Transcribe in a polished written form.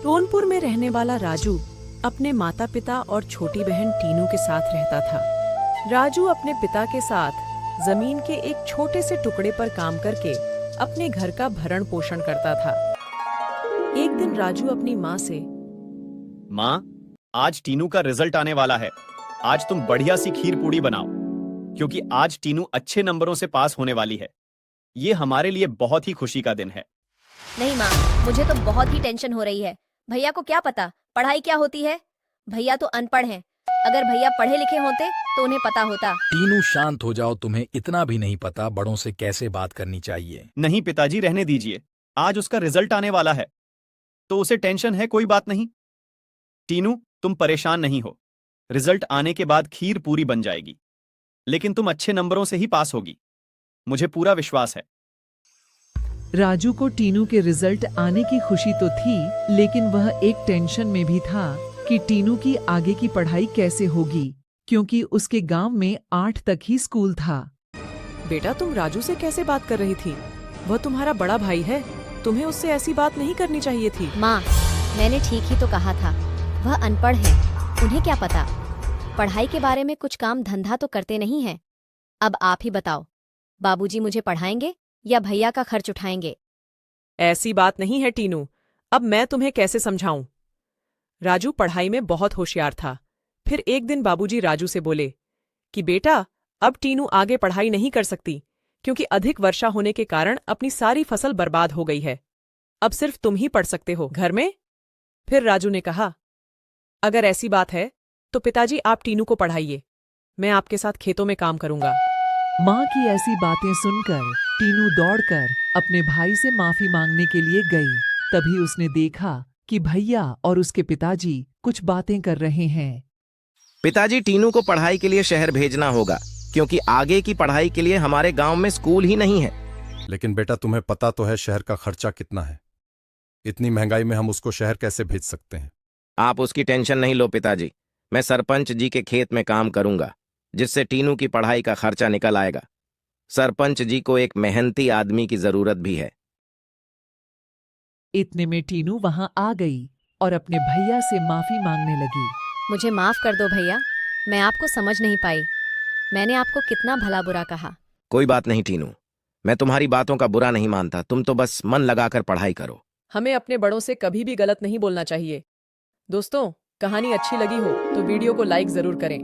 रोनपुर में रहने वाला राजू अपने माता पिता और छोटी बहन टीनू के साथ रहता था। राजू अपने पिता के साथ जमीन के एक छोटे से टुकड़े पर काम करके अपने घर का भरण पोषण करता था। एक दिन राजू अपनी माँ से, माँ, आज टीनू का रिजल्ट आने वाला है। आज तुम बढ़िया सी खीर पूड़ी बनाओ, क्योंकि आज टीनू अच्छे नंबरों से पास होने वाली है। ये हमारे लिए बहुत ही खुशी का दिन है। नहीं माँ, मुझे तो बहुत ही टेंशन हो रही है। भैया को क्या पता पढ़ाई क्या होती है। भैया तो अनपढ़ हैं। अगर भैया पढ़े लिखे होते तो उन्हें पता होता। टीनू शांत हो जाओ, तुम्हें इतना भी नहीं पता बड़ों से कैसे बात करनी चाहिए। नहीं पिताजी, रहने दीजिए। आज उसका रिजल्ट आने वाला है तो उसे टेंशन है, कोई बात नहीं। टीनू, तुम परेशान नहीं हो। रिजल्ट आने के बाद खीर पूरी बन जाएगी, लेकिन तुम अच्छे नंबरों से ही पास होगी, मुझे पूरा विश्वास है। राजू को टीनू के रिजल्ट आने की खुशी तो थी, लेकिन वह एक टेंशन में भी था कि टीनू की आगे की पढ़ाई कैसे होगी, क्योंकि उसके गांव में 8 तक ही स्कूल था। बेटा, तुम राजू से कैसे बात कर रही थी? वह तुम्हारा बड़ा भाई है, तुम्हें उससे ऐसी बात नहीं करनी चाहिए थी। माँ, मैंने ठीक ही तो कहा था। वह अनपढ़ है, उन्हें क्या पता। पढ़ाई के बारे में कुछ काम धंधा तो करते नहीं हैं। अब आप ही बताओ, बाबूजी मुझे पढ़ाएंगे या भैया का खर्च उठाएंगे? ऐसी बात नहीं है टीनू, अब मैं तुम्हें कैसे समझाऊं? राजू पढ़ाई में बहुत होशियार था। फिर एक दिन बाबूजी राजू से बोले कि बेटा, अब टीनू आगे पढ़ाई नहीं कर सकती, क्योंकि अधिक वर्षा होने के कारण अपनी सारी फसल बर्बाद हो गई है। अब सिर्फ तुम ही पढ़ सकते हो घर में। फिर राजू ने कहा, अगर ऐसी बात है तो पिताजी आप टीनू को पढ़ाइए, मैं आपके साथ खेतों में काम करूंगा। माँ की ऐसी बातें सुनकर टीनू दौड़कर अपने भाई से माफी मांगने के लिए गई। तभी उसने देखा कि भैया और उसके पिताजी कुछ बातें कर रहे हैं। पिताजी, टीनू को पढ़ाई के लिए शहर भेजना होगा, क्योंकि आगे की पढ़ाई के लिए हमारे गांव में स्कूल ही नहीं है। लेकिन बेटा, तुम्हें पता तो है शहर का खर्चा कितना है। इतनी महंगाई में हम उसको शहर कैसे भेज सकते हैं? आप उसकी टेंशन नहीं लो पिताजी। मैं सरपंच जी के खेत में काम करूंगा, जिससे टीनू की पढ़ाई का खर्चा निकल आएगा। सरपंच जी को एक मेहनती आदमी की जरूरत भी है। इतने में टीनू वहां आ गई और अपने भैया से माफी मांगने लगी। मुझे माफ कर दो भैया, मैं आपको समझ नहीं पाई। मैंने आपको कितना भला बुरा कहा। कोई बात नहीं टीनू, मैं तुम्हारी बातों का बुरा नहीं मानता। तुम तो बस मन लगाकर पढ़ाई करो। हमें अपने बड़ों से कभी भी गलत नहीं बोलना चाहिए। दोस्तों, कहानी अच्छी लगी हो तो वीडियो को लाइक जरूर करें।